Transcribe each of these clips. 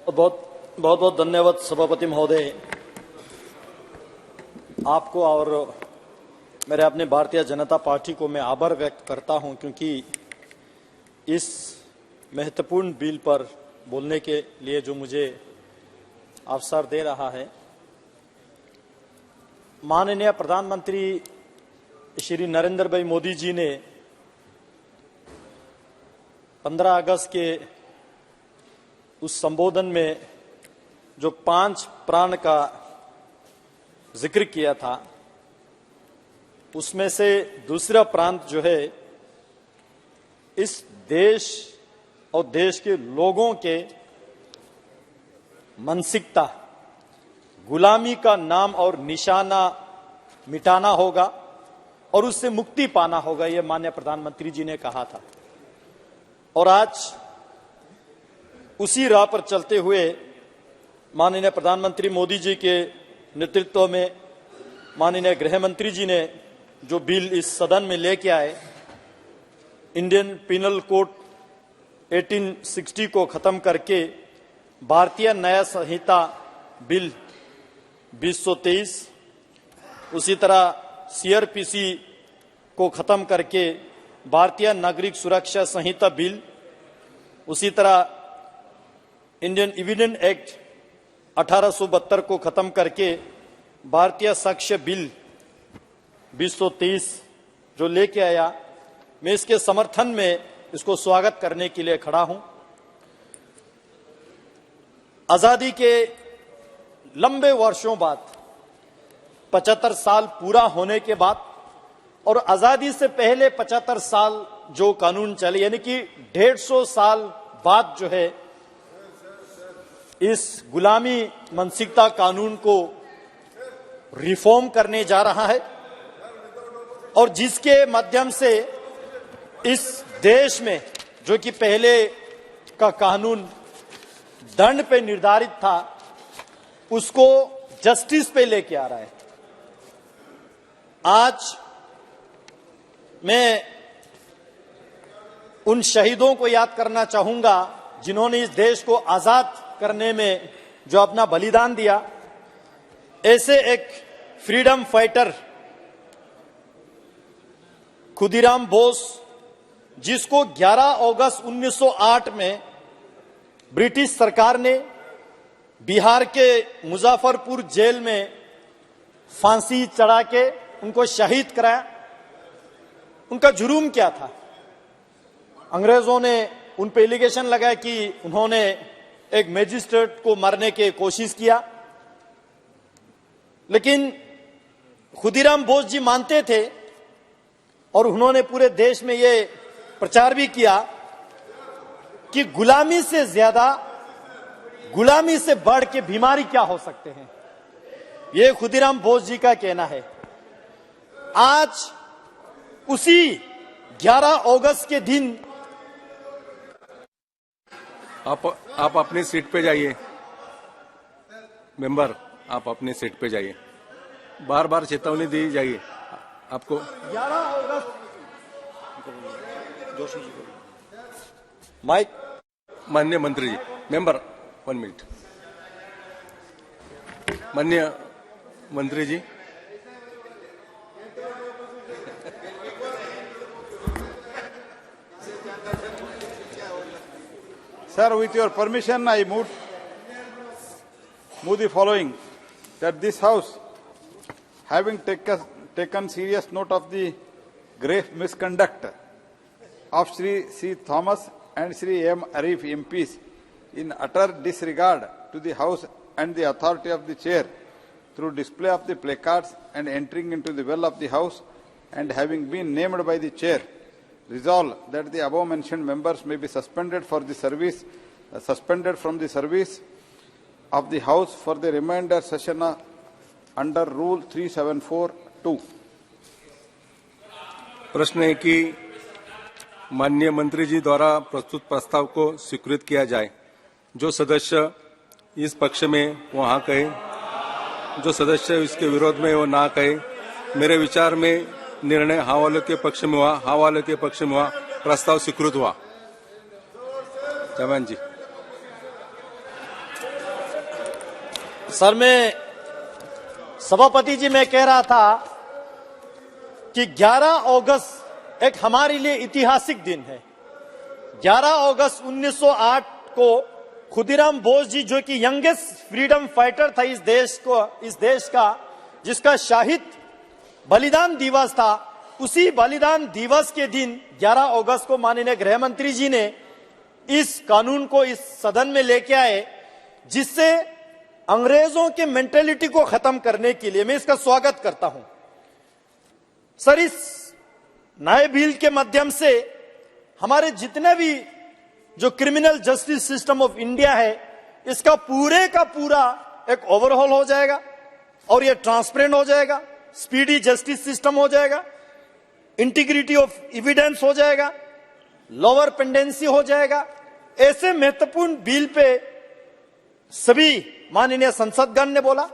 बहुत बहुत धन्यवाद सभापति महोदय, आपको और मेरे अपने भारतीय जनता पार्टी को मैं आभार व्यक्त करता हूं, क्योंकि इस महत्वपूर्ण बिल पर बोलने के लिए जो मुझे अवसर दे रहा है। माननीय प्रधानमंत्री श्री नरेंद्र भाई मोदी जी ने 15 अगस्त के उस संबोधन में जो 5 प्राण का जिक्र किया था, उसमें से दूसरा प्रांत जो है इस देश और देश के लोगों के मानसिकता, गुलामी का नाम और निशाना मिटाना होगा और उससे मुक्ति पाना होगा, यह माननीय प्रधानमंत्री जी ने कहा था। और आज उसी राह पर चलते हुए माननीय प्रधानमंत्री मोदी जी के नेतृत्व में माननीय गृह मंत्री जी ने जो बिल इस सदन में लेके आए, इंडियन पिनल कोड 1860 को खत्म करके भारतीय न्याय संहिता बिल 2023, उसी तरह सीआरपीसी को खत्म करके भारतीय नागरिक सुरक्षा संहिता बिल, उसी तरह इंडियन एविडेंस एक्ट 1872 को खत्म करके भारतीय साक्ष्य बिल 2023 जो लेके आया, मैं इसके समर्थन में इसको स्वागत करने के लिए खड़ा हूं। आजादी के लंबे वर्षों बाद 75 साल पूरा होने के बाद और आजादी से पहले 75 साल जो कानून चले, यानी कि 150 साल बाद जो है इस गुलामी मानसिकता कानून को रिफॉर्म करने जा रहा है और जिसके माध्यम से इस देश में जो कि पहले का कानून दंड पे निर्धारित था, उसको जस्टिस पे लेके आ रहा है। आज मैं उन शहीदों को याद करना चाहूंगा जिन्होंने इस देश को आजाद करने में जो अपना बलिदान दिया। ऐसे एक फ्रीडम फाइटर खुदीराम बोस, जिसको 11 अगस्त 1908 में ब्रिटिश सरकार ने बिहार के मुजफ्फरपुर जेल में फांसी चढ़ा के उनको शहीद कराया। उनका जुर्म क्या था? अंग्रेजों ने उन पे एलिगेशन लगाया कि उन्होंने एक मैजिस्ट्रेट को मारने की कोशिश किया, लेकिन खुदीराम बोस जी मानते थे और उन्होंने पूरे देश में ये प्रचार भी किया कि गुलामी से ज्यादा, गुलामी से बढ़ के बीमारी क्या हो सकते हैं। ये खुदीराम बोस जी का कहना है। आज उसी 11 अगस्त के दिन आप अपनी सीट पे जाइए। मेंबर, आप अपनी सीट पे जाइए। बार बार चेतावनी दी जाइए आपको। 11 अगस्त माइक। माननीय मंत्री जी, मेंबर 1 मिनट। माननीय मंत्री जी, Sir, with your permission, I move the following: that this House, having taken serious note of the grave misconduct of Sri C. Thomas and Sri M. Arif MPs in utter disregard to the House and the authority of the Chair through display of the placards and entering into the well of the House, and having been named by the Chair, resolve that the above mentioned members may be suspended from the service of the House for the remainder session under Rule 3742. प्रश्न है कि माननीय मंत्री जी द्वारा प्रस्तुत प्रस्ताव को स्वीकृत किया जाए। जो सदस्य इस पक्ष में वो हाँ कहे, जो सदस्य इसके विरोध में वो ना कहे। मेरे विचार में निर्णय हाँ वालों के पक्ष में हुआ, हाँ वालों के पक्ष में हुआ, प्रस्ताव स्वीकृत हुआ। चमन जी। सर, मैं सभापति जी, मैं कह रहा था कि 11 अगस्त एक हमारे लिए ऐतिहासिक दिन है। 11 अगस्त 1908 को खुदीराम बोस जी, जो कि यंगेस्ट फ्रीडम फाइटर था इस देश का, जिसका शहीद बलिदान दिवस था, उसी बलिदान दिवस के दिन 11 अगस्त को माननीय गृह मंत्री जी ने इस कानून को इस सदन में लेके आए, जिससे अंग्रेजों के मेंटेलिटी को खत्म करने के लिए मैं इसका स्वागत करता हूं। सर, इस नए बिल के माध्यम से हमारे जितने भी जो criminal justice system of India है, इसका पूरे का पूरा एक ओवरहॉल हो जाएगा और ये ट्रांसपेरेंट हो जाएगा, स्पीडी जस्टिस सिस्टम हो जाएगा, इंटीग्रिटी ऑफ एविडेंस हो जाएगा, लोअर पेंडेंसी हो जाएगा। ऐसे महत्वपूर्ण बिल पे सभी माननीय संसदगण ने बोला,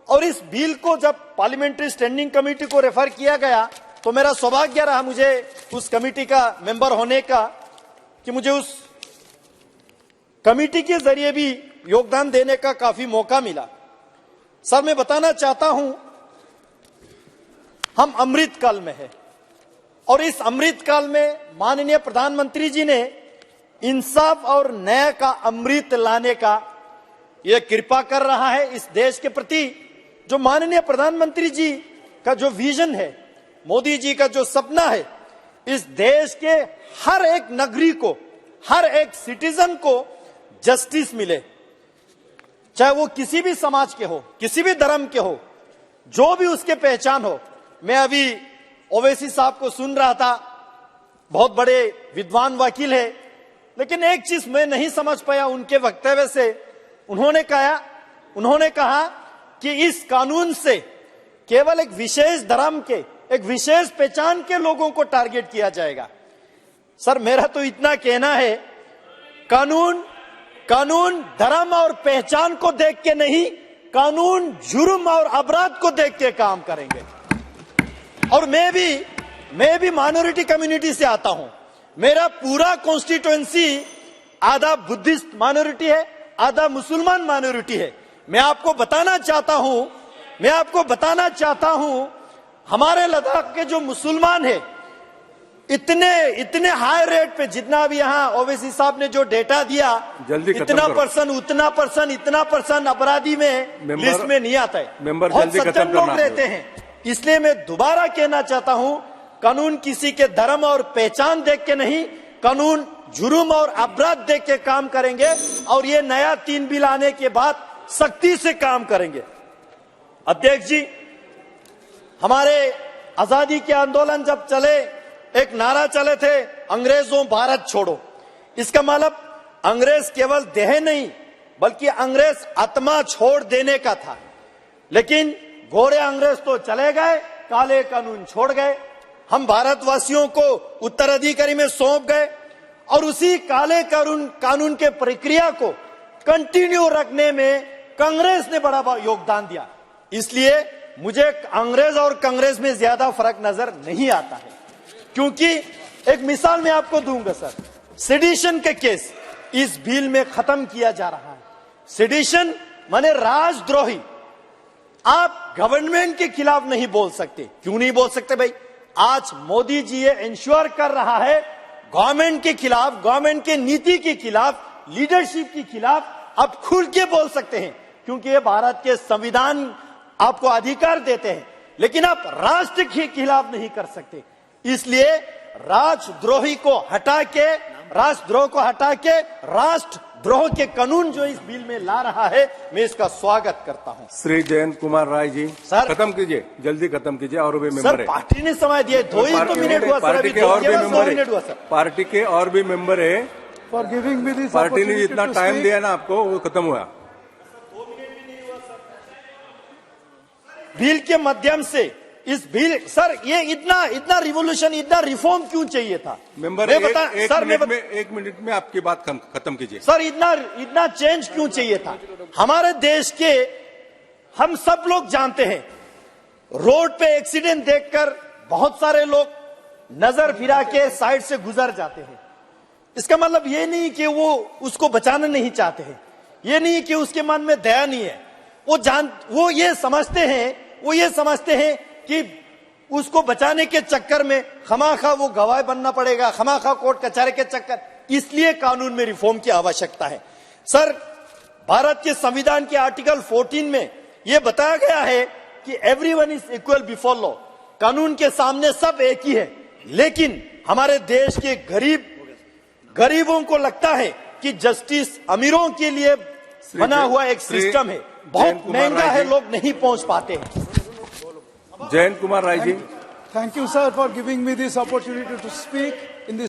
और इस बिल को जब पार्लियामेंट्री स्टैंडिंग कमेटी को रेफर किया गया तो मेरा सौभाग्य रहा मुझे उस कमेटी का मेंबर होने का, कि मुझे उस कमेटी के जरिए भी योगदान देने का काफी मौका मिला। सर, मैं बताना चाहता हूं, हम अमृत काल में हैं और इस अमृत काल में माननीय प्रधानमंत्री जी ने इंसाफ और न्याय का अमृत लाने का यह कृपा कर रहा है इस देश के प्रति। जो माननीय प्रधानमंत्री जी का जो विजन है, मोदी जी का जो सपना है, इस देश के हर एक नागरिक को, हर एक सिटीजन को जस्टिस मिले, चाहे वो किसी भी समाज के हो, किसी भी धर्म के हो, जो भी उसके पहचान हो। मैं अभी ओवैसी साहब को सुन रहा था, बहुत बड़े विद्वान वकील है, लेकिन एक चीज मैं नहीं समझ पाया उनके वक्तव्य से। उन्होंने कहा कि इस कानून से केवल एक विशेष धर्म के, एक विशेष पहचान के लोगों को टारगेट किया जाएगा। सर, मेरा तो इतना कहना है, कानून धर्म और पहचान को देख के नहीं, कानून जुर्म और अपराध को देख के काम करेंगे। और मैं भी माइनॉरिटी कम्युनिटी से आता हूं। मेरा पूरा कॉन्स्टिट्यूएंसी आधा बुद्धिस्ट माइनॉरिटी है, आधा मुसलमान माइनॉरिटी है। मैं आपको बताना चाहता हूं, हमारे लद्दाख के जो मुसलमान है, इतने हाई रेट पे, जितना भी यहाँ ओवैसी साहब ने जो डेटा दिया, इतना परसेंट अपराधी में लिस्ट में नहीं आता है। बहुत सज्जन लोग रहते हैं। इसलिए मैं दोबारा कहना चाहता हूं, कानून किसी के धर्म और पहचान देख के नहीं, कानून जुर्म और अपराध देख के काम करेंगे, और ये नया 3 बिल आने के बाद सख्ती से काम करेंगे। अध्यक्ष जी, हमारे आजादी के आंदोलन जब चले, एक नारा चले थे, अंग्रेजों भारत छोड़ो। इसका मतलब अंग्रेज केवल देह नहीं, बल्कि अंग्रेज आत्मा छोड़ देने का था। लेकिन गोरे अंग्रेज तो चले गए, काले कानून छोड़ गए। हम भारतवासियों को उत्तराधिकारी में सौंप गए, और उसी काले कानून के प्रक्रिया को कंटिन्यू रखने में कांग्रेस ने बड़ा योगदान दिया। इसलिए मुझे अंग्रेज और कांग्रेस में ज्यादा फर्क नजर नहीं आता है, क्योंकि एक मिसाल मैं आपको दूंगा सर, सेडिशन के केस इस बिल में खत्म किया जा रहा है। सेडिशन माने राजद्रोही। आप गवर्नमेंट के खिलाफ नहीं बोल सकते। क्यों नहीं बोल सकते भाई? आज मोदी जी ये इंश्योर कर रहा है, गवर्नमेंट के खिलाफ, गवर्नमेंट के नीति के खिलाफ, लीडरशिप के खिलाफ आप खुल के बोल सकते हैं, क्योंकि ये भारत के संविधान आपको अधिकार देते हैं। लेकिन आप राष्ट्र के खिलाफ नहीं कर सकते। इसलिए राष्ट्रद्रोह को हटा के राष्ट्रद्रोह के कानून जो इस बिल में ला रहा है, मैं इसका स्वागत करता हूं। श्री जयंत कुमार राय जी, सर खत्म कीजिए, जल्दी खत्म कीजिए। और भी मेंबर सर, पार्टी ने समय दिया, 2 ही तो मिनट हुआ सर, पार्टी के और भी मेंबर हुआ सर। पार्टी के और भी मेंबर है। For giving me this party ने जितना टाइम दिया ना आपको, वो खत्म हुआ। बिल के माध्यम से इस बिल, सर ये इतना रिवोल्यूशन, इतना रिफॉर्म क्यों चाहिए था? मेंबर एक मिनट में आपकी बात खत्म कीजिए। सर इतना चेंज क्यों चाहिए था? हमारे देश के हम सब लोग जानते हैं, रोड पे एक्सीडेंट देखकर बहुत सारे लोग नजर फिरा के साइड से गुजर जाते हैं। इसका मतलब ये नहीं कि वो उसको बचाना नहीं चाहते हैं, ये नहीं कि उसके मन में दया नहीं है, वो ये समझते हैं कि उसको बचाने के चक्कर में खमाखा वो गवाह बनना पड़ेगा, खमाखा कोर्ट कचहरी के चक्कर, इसलिए कानून में रिफॉर्म की आवश्यकता है। सर, भारत के संविधान के आर्टिकल 14 में यह बताया गया है कि everyone is equal before law, कानून के सामने सब एक ही है। लेकिन हमारे देश के गरीबों को लगता है कि जस्टिस अमीरों के लिए बना हुआ एक सिस्टम है, बहुत महंगा है, लोग नहीं पहुंच पाते हैं। Jayant Kumar Rai ji. Thank you, sir, for giving me this opportunity to speak.